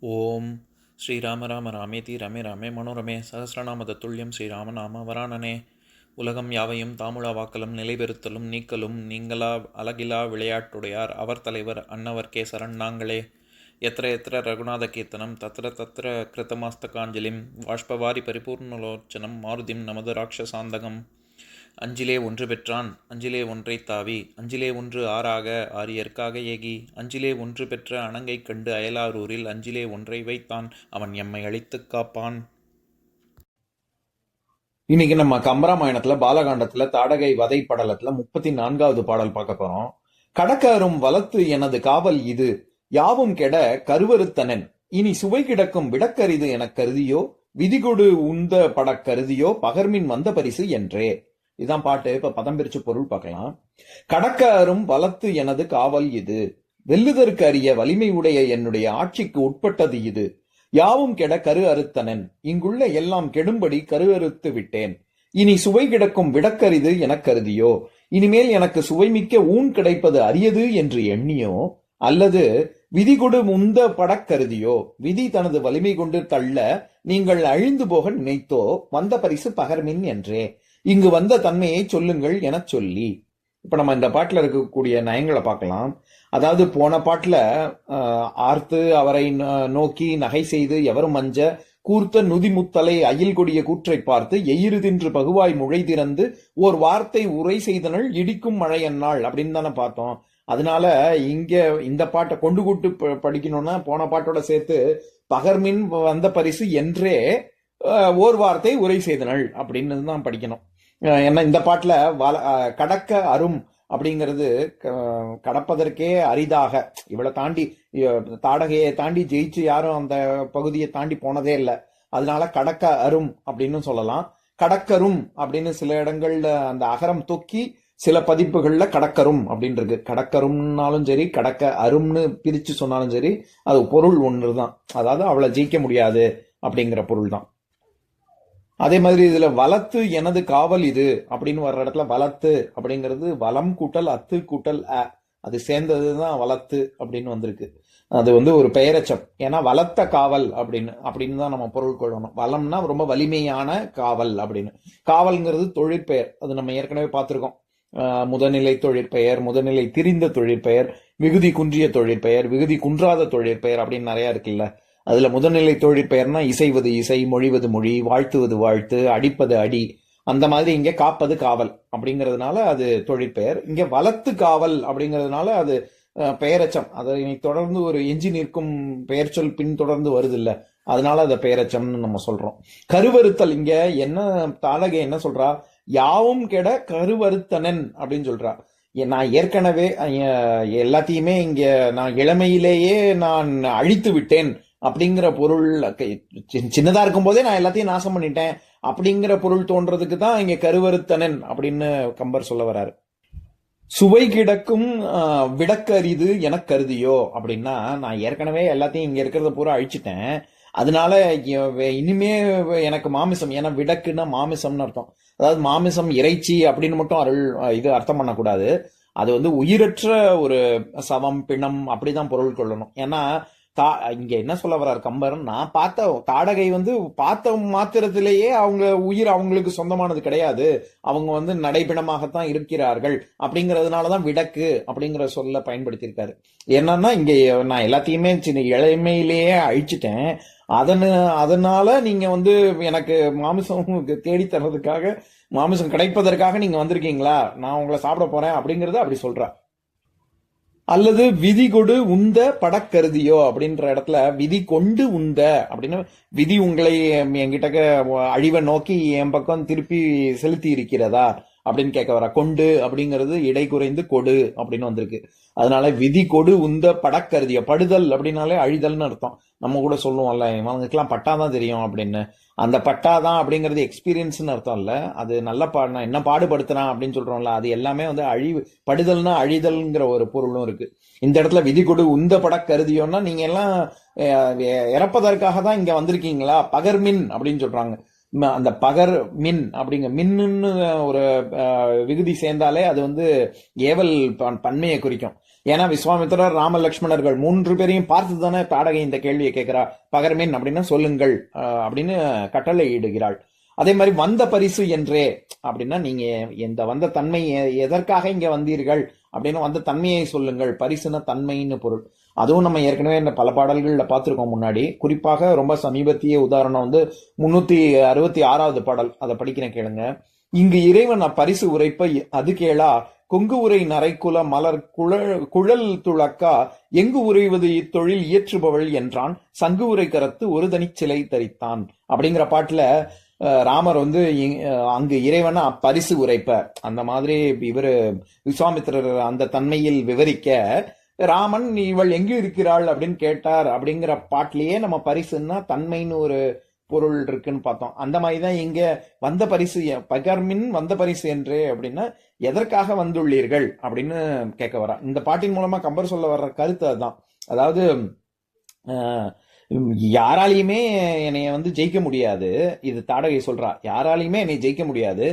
ஓம் ஸ்ரீராம ராம ராமேதி ரமே ராமே மனோரமே சகசிரநாம தத்துல்யம் ஸ்ரீராம நாம வராணனே. உலகம் யாவையும் தாமுழா வாக்கலும் நிலைபெறுத்தலும் நீக்கலும் நீங்களா அழகிலா விளையாட்டுடையார் அவர் தலைவர் அன்னவர் கேசரன் நாங்களே. எத்திர எத்திர ரகுநாத கீர்த்தனம் தத்திர தத்திர கிருத்தமாஸ்தகாஞ்சலிம் வாஷ்பவாரி பரிபூர்ணலோச்சனம் மாருதிம் நமது ராட்சசாந்தகம். அஞ்சிலே ஒன்று பெற்றான் அஞ்சிலே ஒன்றை தாவி அஞ்சிலே ஒன்று ஆறாக ஆரியர்க்காக ஏகி அஞ்சிலே ஒன்று பெற்ற அணங்கை கண்டு அயலாரூரில் அஞ்சிலே ஒன்றை வைத்தான் அவன் எம்மை அழித்துக் காப்பான். இன்னைக்கு நம்ம கம்பராமாயணத்துல பாலகாண்டத்துல தாடகை வதை படலத்துல 34வது பாடல் பார்க்க போறோம். கடக்கரும் வலத்து எனது காவல் இது யாவும் கெட கருவறுத்தனன் இனி சுவை கிடக்கும் விடக்கரிது எனக் கருதியோ விதிகொடு உந்த படக் கருதியோ பகர்மின் வந்த பரிசு என்றே. இதான் பாட்டு. இப்ப பதம் பிரிச்சு பொருள் பார்க்கலாம். கடக்க அரும் வலத்து எனது காவல் இது, வெல்லுதற்கு அறிய வலிமை உடைய என்னுடைய ஆட்சிக்கு உட்பட்டது இது. யாவும் கெட கரு அறுத்தனன் இங்குள்ள எல்லாம் கெடும்படி கரு அறுத்து விட்டேன். இனி சுவை கிடக்கும் விடக்கரிது எனக் கருதியோ இனிமேல் எனக்கு சுவைமிக்க ஊன் கிடைப்பது அரியது என்று எண்ணியோ அல்லது விதி கொடு முந்த படக்கருதியோ விதி தனது வலிமை கொண்டு தள்ள நீங்கள் அழிந்து போக நினைத்தோ வந்த பரிசு பகர்மின் என்றே. இங்கு வந்த தன்மையை சொல்லுங்கள் என சொல்லி. இப்ப நம்ம இந்த பாட்டுல இருக்கக்கூடிய நயங்களை பார்க்கலாம். அதாவது போன பாட்டுல ஆர்த்து அவரை நோக்கி நகை செய்து எவரும் அஞ்ச கூர்த்த நுதிமுத்தலை அயில் கொடிய கூற்றை பார்த்து எயிறு தின்று பகுவாய் முழை திறந்து ஓர் வார்த்தை உரை செய்தனள் இடிக்கும் மழை என்னாள் அப்படின்னு தானே பார்த்தோம். அதனால இங்க இந்த பாட்டை கொண்டு கூட்டு படிக்கணும்னா போன பாட்டோட சேர்த்து பகர்மின் வந்த பரிசு என்றே ஓர் வார்த்தை உரை செய்தனள் அப்படின்னு தான் படிக்கணும். ஏன்னா இந்த பாட்டுல கடக்க அரும் அப்படிங்கிறது கடப்பதற்கே அரிதாக, இவளை தாண்டி தாடகையை தாண்டி ஜெயிச்சு யாரும் அந்த பகுதியை தாண்டி போனதே இல்லை. அதனால கடக்க அரும் அப்படின்னு சொல்லலாம். கடக்கரும் அப்படின்னு சில இடங்கள்ல அந்த அகரம் தொக்கி சில பதிப்புகள்ல கடக்கரும் அப்படின்னு இருக்கு. கடக்கரும்னாலும் சரி கடக்க அரும்னு பிரிச்சு சொன்னாலும் சரி அது பொருள் ஒன்றுதான். அதாவது அவளை ஜெயிக்க முடியாது அப்படிங்கிற பொருள் தான். அதே மாதிரி இதுல வலத்து எனது காவல் இது அப்படின்னு வர்ற இடத்துல வலத்து அப்படிங்கிறது வலம் கூட்டல் அத்து கூட்டல் அது சேர்ந்ததுதான் வலத்து அப்படின்னு வந்திருக்கு. அது ஒரு பெயரச்சம். ஏன்னா வலத்த காவல் அப்படின்னு தான் நம்ம பொருள் கொள்ளணும். வலம்னா ரொம்ப வலிமையான காவல் அப்படின்னு. காவல்ங்கிறது தொழிற்பெயர். அது நம்ம ஏற்கனவே பார்த்திருக்கோம். முதநிலை தொழிற்பெயர், முதநிலை திரிந்த தொழிற்பெயர், விகுதி குன்றிய தொழிற்பெயர், விகுதி குன்றாத தொழிற்பெயர் அப்படின்னு நிறைய இருக்குல்ல. அதுல முதல்நிலை தொழிற்பெயர்னா இசைவது இசை, மொழிவது மொழி, வாழ்த்துவது வாழ்த்து, அடிப்பது அடி. அந்த மாதிரி இங்க காப்பது காவல் அப்படிங்கிறதுனால அது தொழிற்பெயர். இங்க வலத்து காவல் அப்படிங்கிறதுனால அது பெயரச்சம். அதை தொடர்ந்து ஒரு எஞ்சி நிற்கும் பெயர் சொல் பின் தொடர்ந்து வருது இல்ல, அதனால அதை பெயரச்சம்னு நம்ம சொல்றோம். கருவறுத்தல் இங்க என்ன தாடகை என்ன சொல்றா, யாவும் கெட கருவறுத்தனன் அப்படின்னு சொல்றா. நான் ஏற்கனவே எல்லாத்தையுமே இங்க நான் இளமையிலேயே நான் அழித்து விட்டேன் அப்படிங்கிற பொருள், சின்னதா இருக்கும் போதே நான் எல்லாத்தையும் நாசம் பண்ணிட்டேன் அப்படிங்கிற பொருள் தோன்றதுக்கு தான் இங்க கருவறுத்தனன் அப்படின்னு கம்பர் சொல்ல வர்றாரு. சுவை கிடக்கும் விடக்கரிது எனக் கருதியோ அப்படின்னா நான் ஏற்கனவே எல்லாத்தையும் இங்க இருக்கிறத பூரா அழிச்சிட்டேன், அதனால இனிமே எனக்கு மாமிசம், ஏன்னா விடக்குன்னா மாமிசம்னு அர்த்தம். அதாவது மாமிசம் இறைச்சி அப்படின்னு மட்டும் இது அர்த்தம் பண்ணக்கூடாது. அது உயிரற்ற ஒரு சவம் பிணம் அப்படிதான் பொருள் கொள்ளணும். ஏன்னா இங்க என்ன சொல்ல வர்றார் கம்பர், நான் பார்த்த தாடகை பார்த்த மாத்திரத்திலேயே அவங்க உயிர் அவங்களுக்கு சொந்தமானது கிடையாது, அவங்க நடைபிணமாகத்தான் இருக்கிறார்கள் அப்படிங்கறதுனாலதான் விடக்கு அப்படிங்கிற சொல்ல பயன்படுத்தியிருக்காரு. என்னன்னா இங்க நான் எல்லாத்தையுமே சின்ன இளமையிலேயே அழிச்சிட்டேன், அதனால நீங்க எனக்கு மாமிசம் தேடி தர்றதுக்காக, மாமிசம் கிடைப்பதற்காக நீங்க வந்திருக்கீங்களா, நான் உங்களை சாப்பிட போறேன் அப்படிங்கறத அப்படி சொல்ற. அல்லது விதி கொடு உந்த படக்கருதியோ அப்படின்ற இடத்துல விதி கொண்டு உந்த அப்படின்னு, விதி உங்களை என்கிட்ட அழிவை நோக்கி என் பக்கம் திருப்பி செலுத்தி இருக்கிறதா அப்படின்னு கேட்க வர. கொண்டு அப்படிங்கிறது இடை குறைந்து கொடு அப்படின்னு வந்திருக்கு. அதனால விதி கொடு உந்த படக்கருதிய, படுதல் அப்படின்னாலே அழிதல்னு அர்த்தம். நம்ம கூட சொல்லுவோம்ல இவங்களுக்கெல்லாம் பட்டாதான் தெரியும் அப்படின்னு. அந்த பட்டாதான் அப்படிங்கிறது எக்ஸ்பீரியன்ஸ்னு அர்த்தம் இல்ல, அது நல்ல என்ன பாடுபடுத்தினா அப்படின்னு சொல்றோம்ல, அது எல்லாமே அழிவு, படுதல்னா அழிதல்ங்கிற ஒரு பொருளும் இருக்கு. இந்த இடத்துல விதி கொடு உந்த படக்கருதியோன்னா நீங்க எல்லாம் இறப்பதற்காக தான் இங்க வந்திருக்கீங்களா, பகர்மின் அப்படின்னு சொல்றாங்க. அந்த பகர் மின் அப்படிங்க மின்னு ஒரு விகுதி சேர்ந்தாலே அது ஏவல் பன்மையை குறிக்கும். ஏன்னா விஸ்வாமித்திரர், ராம, லக்ஷ்மணர்கள் 3 பேரையும் பார்த்து தானே தாடகை இந்த கேள்வியை கேட்கிறா. பகர்மின் அப்படின்னா சொல்லுங்கள் அப்படின்னு கட்டளை இடுகிறாள். அதே மாதிரி வந்த பரிசு என்றே அப்படின்னா நீங்க இந்த வந்த தன்மை எதற்காக இங்க வந்தீர்கள் அப்படின்னு வந்த தன்மையை சொல்லுங்கள். பரிசுன தன்மைன்னு பொருள். அதுவும் நம்ம ஏற்கனவே இந்த பல பாடல்கள்ல பார்த்திருக்கோம் முன்னாடி. குறிப்பாக ரொம்ப சமீபத்திய உதாரணம் 366வது பாடல். அதை படிக்கிறேன் கேளுங்க. இங்கு இறைவன் அப்பரிசு உரைப்ப அது கேளா, கொங்கு உரை நரைக்குல மலர் குழல் துளக்கா, எங்கு உரைவது இத்தொழில் இயற்றுபவள் என்றான், சங்கு உரை கரத்து ஒரு தனி சிலை தரித்தான் அப்படிங்கிற பாட்டுல ராமர் அங்கு இறைவனை பரிசு உரைப்ப அந்த மாதிரி இவரு விஸ்வாமித்திரர் அந்த தன்மையில் விவரிக்க, ராமன் இவள் எங்கு இருக்கிறாள் அப்படின்னு கேட்டார். அப்படிங்கிற பாட்டிலேயே நம்ம பரிசுன்னா தன்மைன்னு ஒரு பொருள் இருக்குன்னு பார்த்தோம். அந்த மாதிரிதான் இங்க வந்த பரிசு பகர்மின் வந்த பரிசு என்றே அப்படின்னா எதற்காக வந்துள்ளீர்கள் அப்படின்னு கேட்க வரா. இந்த பாட்டின் மூலமா கம்பர் சொல்ல வர்ற கருத்து அதுதான். அதாவது யாராலையுமே என்னைய ஜெயிக்க முடியாது. இது தாடகை சொல்றா. யாராலையுமே என்னை ஜெயிக்க முடியாது.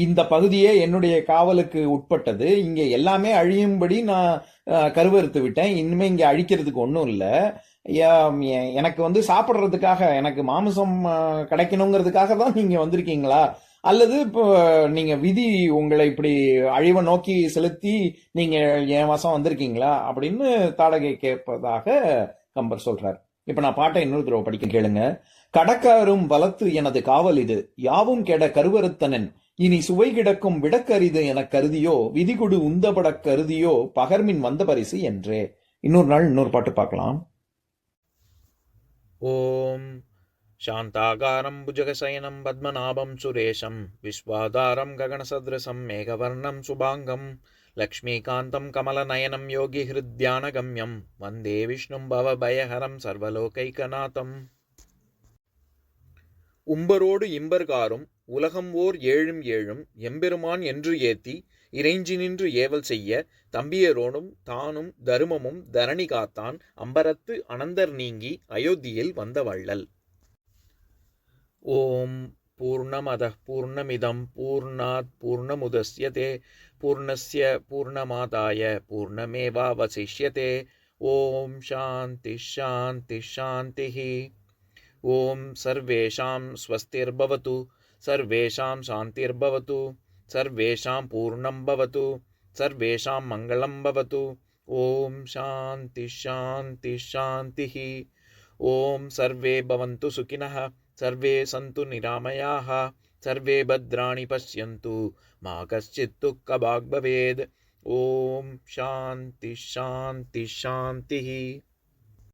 இந்த பகுதியே என்னுடைய காவலுக்கு உட்பட்டது. இங்க எல்லாமே அழியும்படி நான் கருவறுத்து விட்டேன். இனிமே இங்க அழிக்கிறதுக்கு ஒன்றும் இல்லை. எனக்கு சாப்பிடுறதுக்காக, எனக்கு மாமிசம் கிடைக்கணுங்கிறதுக்காக தான் நீங்க வந்திருக்கீங்களா, அல்லது இப்போ நீங்க விதி உங்களை இப்படி அழிவை நோக்கி செலுத்தி நீங்க என் வசம் வந்திருக்கீங்களா அப்படின்னு தாடகை கேட்பதாக கம்பர் சொல்றார். இப்ப நான் பாட்டை இன்னொரு தடவை படிக்க கேளுங்க. கடக்காரும் வலத்து எனது காவல் இது, யாவும் கெட கருவறுத்தனன், இனி சுவை கிடக்கும் விடக்கரிது எனக் கருதியோ, விதிகுடு உந்தபடக் கருதியோ, பகர்மின் வந்த பரிசு என்றே. இன்னொரு நாள் இன்னொரு பாட்டு பார்க்கலாம். ஓம் சாந்தாகாரம் புஜகசயனம் பத்மநாபம் சுரேஷம் விஸ்வாதாரம் ககனசத்ருசம் மேகவர்ணம் சுபாங்கம் லக்ஷ்மீகாந்தம் கமலநயனம் யோகி ஹிருத்யானகம்யம் வந்தே விஷ்ணும் பவபயஹரம் சர்வலோகைகநாதம். உம்பரோடு இம்பர்காரும் உலகம் ஓர் ஏழும் ஏழும் எம்பெருமான் என்று ஏத்தி இறைஞ்சி நின்று ஏவல் செய்ய தம்பியரோடும் தானும் தருமமும் தரணி காத்தான் அம்பரத்து அனந்தர் நீங்கி அயோத்தியில் வந்த வள்ளல். ஓம் பூர்ணமதః பூர்ணமிதம் பூர்ணாத் பூர்ணமுதஸ்யதே பூர்ணஸ்ய பூர்ணமாதாய பூர்ணமேவாவசிஷ்யதே. ஓம் சாந்தி சாந்தி சாந்திः. ஓம் சர்வேஷாம் ஸ்வஸ்திர்பவது சர்வேஷாம் சாந்திர்பவது சர்வேஷாம் பூர்ணம் பவது சர்வேஷாம் மங்களம் பவது. ஓம் சாந்தி சாந்தி சாந்திः. ஓம் சர்வே பவந்து சுகினः சர்வே சந்து நிராமயாः சர்வே பத்ராணி பஷ்யந்து மா கஷ்சித் துக்கபாக் பவேத். ஓம் சாந்தி சாந்தி சாந்திः.